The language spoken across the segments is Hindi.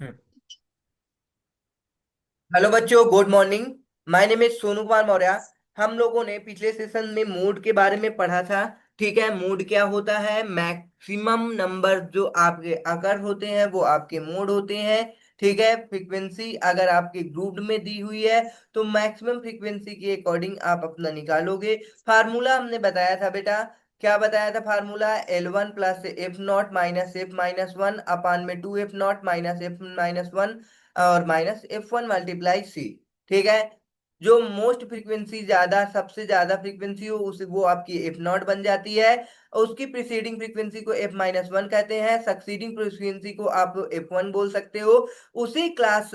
हम्म। हेलो बच्चों, good morning. My name is Sonu Kumar Maurya. हम लोगों ने पिछले सेशन में मोड के बारे में पढ़ा था। ठीक है, मोड क्या होता है? मैक्सिमम नंबर जो आपके अकर होते हैं वो आपके मोड होते हैं। ठीक है, फ्रीक्वेंसी अगर आपके ग्रुप में दी हुई है तो मैक्सिमम फ्रीक्वेंसी के अकॉर्डिंग आप अपना निकालोगे। फार्मूला हमने बताया था बेटा। क्या बताया था formula? L1 plus F not minus F minus one upon में 2F0 minus F minus one और माइनस F1 मल्टीप्लाई सी। ठीक है, जो मोस्ट फ्रीक्वेंसी ज्यादा सबसे ज्यादा फ्रीक्वेंसी हो उसे वो आपकी F0 बन जाती है। और उसकी प्रीसीडिंग फ्रीक्वेंसी को F-1 कहते हैं, सक्सीडिंग फ्रीक्वेंसी को आप F1 बोल सकते हो। उसी क्लास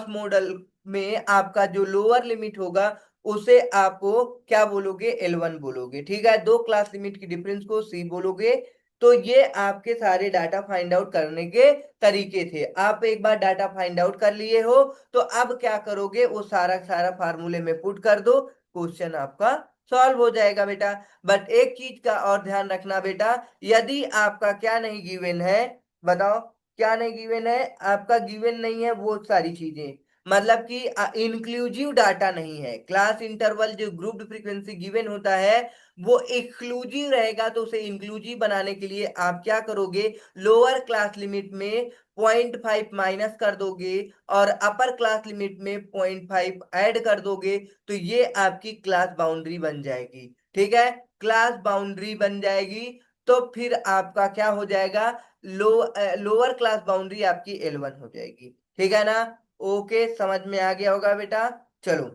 मॉडल में आपका जो लोअर लिमिट होगा उसे आप क्या बोलोगे? L1 बोलोगे। ठीक है, दो क्लास लिमिट की डिफरेंस को C बोलोगे। तो ये आपके सारे डाटा फाइंड आउट करने के तरीके थे। आप एक बार डाटा फाइंड आउट कर लिए हो तो अब क्या करोगे? वो सारा सारा फार्मूले में पुट कर दो, क्वेश्चन आपका सॉल्व हो जाएगा बेटा। बट एक चीज का और ध्यान रखना बेटा, यदि आपका क्या नहीं गिवन है, बताओ क्या नहीं गिवन है? आपका गिवन नहीं है वो सारी चीजें, मतलब कि इंक्लूसिव डाटा नहीं है। क्लास इंटरवल जो ग्रुप्ड फ्रीक्वेंसी गिवन होता है वो एक्सक्लूसिव रहेगा, तो उसे इंक्लूसिव बनाने के लिए आप क्या करोगे? लोअर क्लास लिमिट में 0.5 माइनस कर दोगे और अपर क्लास लिमिट में 0.5 ऐड कर दोगे, तो ये आपकी क्लास बाउंड्री बन जाएगी। ठीक है, क्लास बाउंड्री बन जाएगी। तो फिर आपका क्या हो जाएगा? लोअर क्लास बाउंड्री आपकी L1 हो जाएगी। ठीक है ना? ओके, समझ में आ गया होगा बेटा। चलो,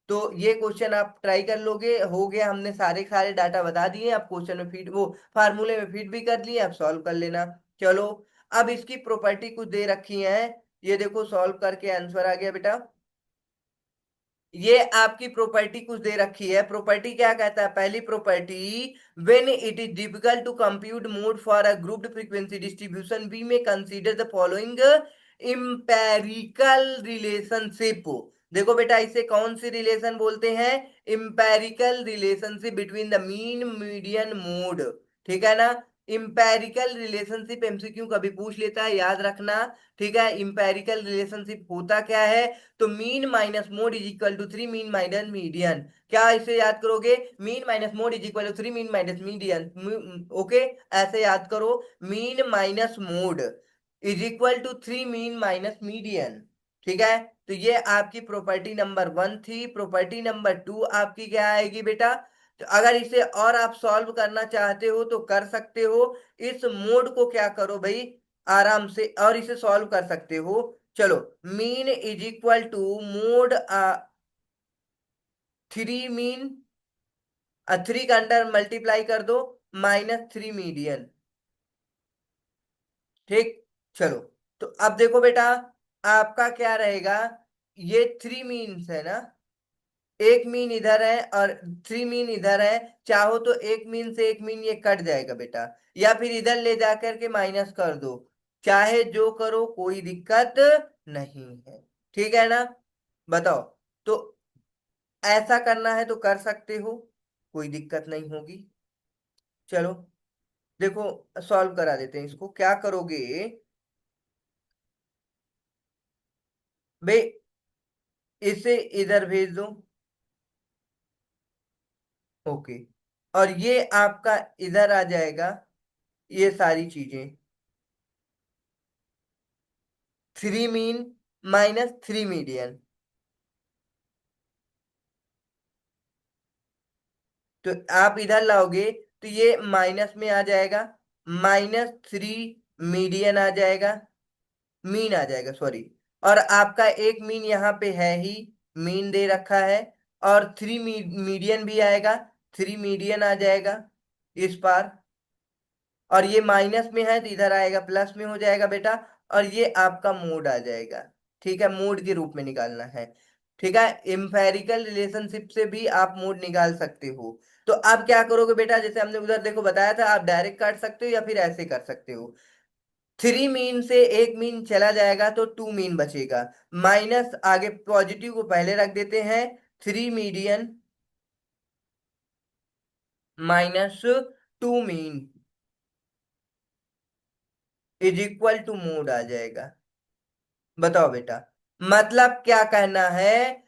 तो ये क्वेश्चन आप ट्राई कर लोगे। हो गया, हमने सारे सारे डाटा बता दिए, आप क्वेश्चन में फीड वो फार्मूले में फीड भी कर लिए, आप सॉल्व कर लेना। चलो, अब इसकी प्रॉपर्टी कुछ दे रखी है, ये देखो सॉल्व करके आंसर आ गया बेटा। ये आपकी प्रॉपर्टी कुछ दे रखी है। प्रॉपर्टी क्या कहता है? पहली property, when it is difficult to compute mode for a grouped frequency distribution we may consider the following empirical relationship. देखो बेटा, इसे कौन सी रिलेशन बोलते हैं? Empirical relationship between the mean median mode. ठीक है ना? इम्पेरिकल रिलेशनशिप एमसीक्यू कभी पूछ लेता है, याद रखना। ठीक है, इम्पेरिकल रिलेशनशिप होता क्या है? तो mean minus mode is equal to three mean minus median. क्या इसे याद करोगे? Mean minus mode is equal to three mean minus median. Okay, ऐसे याद करो। Mean minus mode is equal to three mean minus median. ठीक है, तो ये आपकी प्रॉपर्टी नंबर वन थी। प्रॉपर्टी नंबर टू आपकी क्या आएगी बेटा? तो अगर इसे और आप सॉल्व करना चाहते हो तो कर सकते हो। इस मोड को क्या करो भाई, आराम से और इसे सॉल्व कर सकते हो। चलो, mean is equal to mode three mean, three का अंडर मल्टीप्लाई कर दो माइनस थ्री मीडियन। ठीक, चलो, तो अब देखो बेटा, आपका क्या रहेगा? ये थ्री मीन्स है ना, एक मीन इधर है और थ्री मीन इधर है। चाहो तो एक मीन से एक मीन ये कट जाएगा बेटा, या फिर इधर ले जाकर के माइनस कर दो। चाहे जो करो, कोई दिक्कत नहीं है। ठीक है ना? बताओ, तो ऐसा करना है तो कर सकते हो, कोई दिक्कत नहीं होगी। चलो, देखो, सॉल्व करा देते हैं इसको। क्या करोगे भाई? इसे इधर भेज दो। ओके, और ये आपका इधर आ जाएगा, ये सारी चीजें three mean minus three median. तो आप इधर लाओगे तो ये माइनस में आ जाएगा, माइनस थ्री मीडियन आ जाएगा, मीन आ जाएगा सॉरी। और आपका एक मीन यहाँ पे है ही, मीन दे रखा है। और थ्री मीडियन भी आएगा, थ्री मीडियन आ जाएगा इस पार। और ये माइनस में है तो इधर आएगा प्लस में हो जाएगा बेटा। और ये आपका मोड आ जाएगा। ठीक है, मोड के रूप में निकालना है। ठीक है, इंफेरिकल रिलेशनशिप से भी आप मोड निकाल सकते हो। तो अब क्या करोगे बेटा? जैसे हमने उधर देखो बताया था, आप डायरेक्ट काट सकते हो या फिर ऐसे कर सकते हो। थ्री मीन से एक मीन चला जाएगा तो टू मीन बचेगा। माइनस आगे पॉजिटिव को पहले रख देते हैं, three median minus two mean is equal to mode आ जाएगा। बताओ बेटा, मतलब क्या कहना है,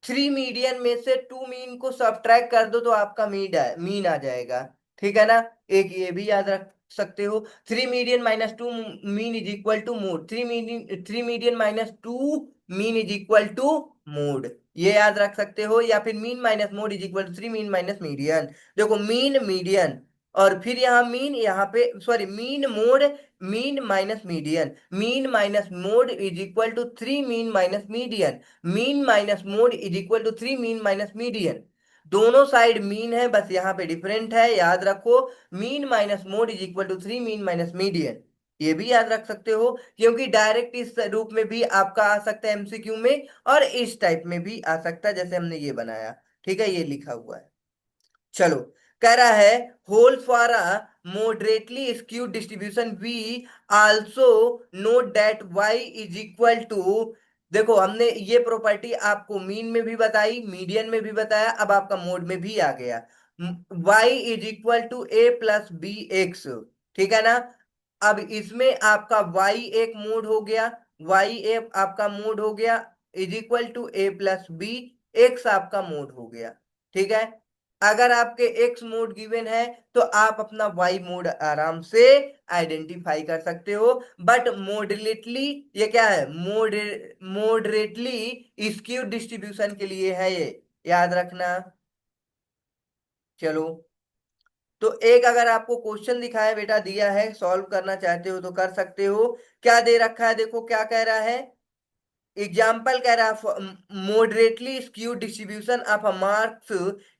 थ्री मीडियन में से टू मीन को सब्ट्रैक्ट कर दो तो आपका मीन आ जाएगा। ठीक है ना। एक ये भी याद रख सकते हो, three median minus two mean is equal to mode, three median minus two mean is equal to mode, ये याद रख सकते हो। या फिर mean minus mode is equal to three mean minus median. देखो मीन मीडियन, और फिर यहाँ मीन, यहाँ पे sorry mean mode, mean minus median, mean minus mode is equal to three mean minus median, mean minus mode is equal to three mean minus median. दोनों साइड मीन है, बस यहाँ पे डिफरेंट है, याद रखो। Mean minus mode is equal to three mean minus median, ये भी याद रख सकते हो, क्योंकि डायरेक्ट इस रूप में भी आपका आ सकता है एमसीक्यू में, और इस टाइप में भी आ सकता है जैसे हमने ये बनाया। ठीक है, ये लिखा हुआ है। चलो, कह रहा है whole for a moderately skewed distribution we also note that y is equal to, देखो हमने ये प्रॉपर्टी आपको मीन में भी बताई, मीडियन में भी बताया, अब आपका मोड में भी आ गया। y is equal to a plus b x, ठीक है ना। अब इसमें आपका y एक मोड हो गया, y एक आपका मोड हो गया, is equal to a plus b x आपका मोड हो गया। ठीक है, अगर आपके एक्स मोड गिवन है तो आप अपना वाई मोड आराम से आइडेंटिफाई कर सकते हो। बट मॉडरेटली, ये क्या है, मॉडरेटली स्क्यू डिस्ट्रीब्यूशन के लिए है ये, याद रखना। चलो, तो एक अगर आपको क्वेश्चन दिखाया बेटा, दिया है, सॉल्व करना चाहते हो तो कर सकते हो। क्या दे रखा है, देखो क्या कह रहा है। एग्जाम्पल कह रहा है moderately skewed distribution of a marks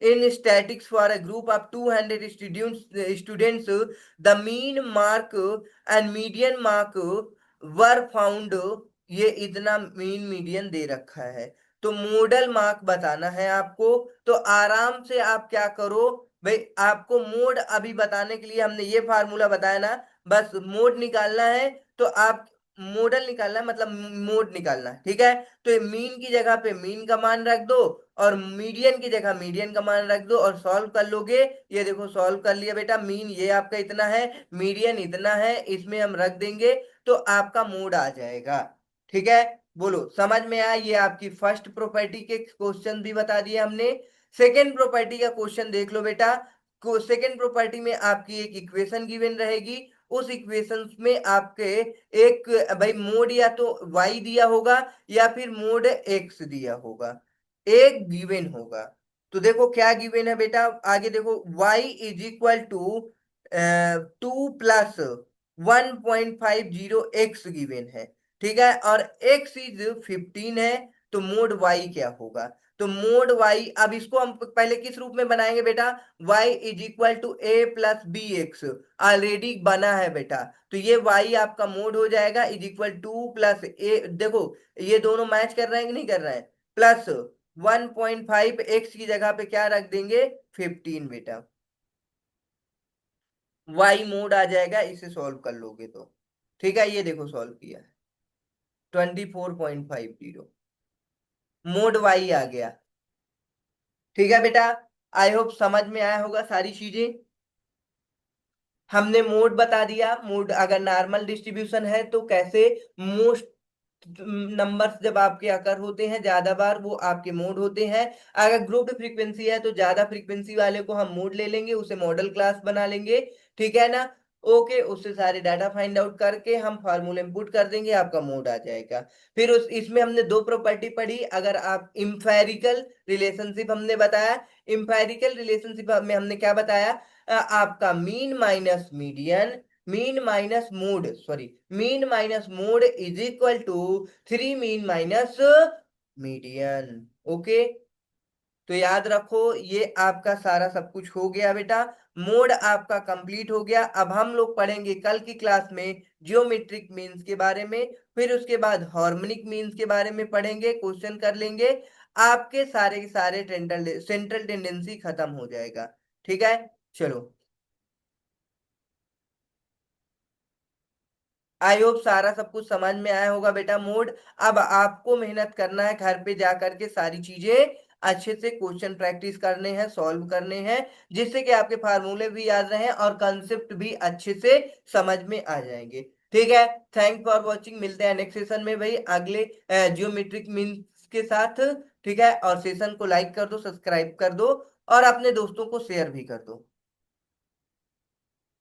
in statistics for a group of 200 students, the mean mark and median mark were found, ये इतना मीन मीडियन दे रखा है, तो मॉडल मार्क बताना है आपको। तो आराम से आप क्या करो भाई, आपको मोड अभी बताने के लिए हमने ये फार्मूला बताया ना, बस मोड निकालना है। तो आप मॉडल निकालना है, मतलब मोड निकालना है, ठीक है। तो मीन की जगह पे मीन का मान रख दो, और मीडियन की जगह मीडियन का मान रख दो, और सॉल्व कर लोगे। ये देखो सॉल्व कर लिया बेटा, मीन ये आपका इतना है, मीडियन इतना है, इसमें हम रख देंगे तो आपका मोड आ जाएगा। ठीक है, बोलो समझ में आया। ये आपकी फर्स्ट प्रॉपर्टी के क्वेश्चन भी बता दिए हमने। सेकेंड प्रॉपर्टी का क्वेश्चन देख लो बेटा। सेकेंड प्रॉपर्टी में आपकी एक इक्वेशन गिवन रहेगी, उस इक्वेशन में आपके एक भाई मोड या तो y दिया होगा या फिर मोड x दिया होगा, एक गिवन होगा। तो देखो क्या गिवन है बेटा, आगे देखो y is equal to 2 + 1.50 x given है। ठीक है, और x इज 15 है, तो मोड y क्या होगा। तो मोड y, अब इसको हम पहले किस रूप में बनाएंगे बेटा, y is equal to a plus b x, already बना है बेटा। तो ये y आपका मोड हो जाएगा इज इक्वल टू प्लस ए, देखो ये दोनों मैच कर रहे हैं कि नहीं कर रहे हैं, प्लस 1.5 एक्स की जगह पे क्या रख देंगे, 15 बेटा, y मोड आ जाएगा, इसे सॉल्व कर लोगे तो। ठीक है, ये देखो सॉल्व किया है, 24.50 मोड y आ गया। ठीक है बेटा, आई होप समझ में आया होगा सारी चीजें। हमने मोड बता दिया, मोड अगर नॉर्मल डिस्ट्रीब्यूशन है तो कैसे, मोस्ट नंबर्स जब आपके अकर होते हैं ज्यादा बार, वो आपके मोड होते हैं। अगर ग्रुप्ड फ्रीक्वेंसी है तो ज्यादा फ्रीक्वेंसी वाले को हम मोड ले लेंगे, उसे मॉडल क्लास बना लेंगे। ठीक है ना। ओके, उससे सारे डाटा फाइंड आउट करके हम फार्मूले इनपुट कर देंगे, आपका मोड आ जाएगा। फिर उस इसमें हमने दो प्रॉपर्टी पढ़ी, अगर आप इंफेरिकल रिलेशनशिप हमने बताया, इंफेरिकल रिलेशनशिप में हमने क्या बताया, आपका mean minus median, mean minus mode, sorry mean minus mode is equal to three mean minus median. Okay, तो याद रखो ये आपका सारा सब कुछ हो गया बेटा, मोड आपका कंप्लीट हो गया। अब हम लोग पढ़ेंगे कल की क्लास में जियोमेट्रिक मीन्स के बारे में, फिर उसके बाद हार्मोनिक मीन्स के बारे में पढ़ेंगे, क्वेश्चन कर लेंगे, आपके सारे के सारे सेंट्रल टेंडेंसी खत्म हो जाएगा। ठीक है, चलो, आई होप सारा सब कुछ समझ में आया होगा बेटा मोड। अब आपको मेहनत करना है, घर पे जा करके सारी चीजें अच्छे से क्वेश्चन प्रैक्टिस करने हैं, सॉल्व करने हैं, जिससे कि आपके फार्मूले भी याद रहें और कंसेप्ट भी अच्छे से समझ में आ जाएंगे। ठीक है। थैंक फॉर वॉचिंग, मिलते हैं नेक्स्ट सेशन में भाई अगले जियोमेट्रिक मीन्स के साथ। ठीक है, और सेशन को लाइक कर दो, सब्सक्राइब कर दो और अपने दोस्तों को शेयर भी कर दो।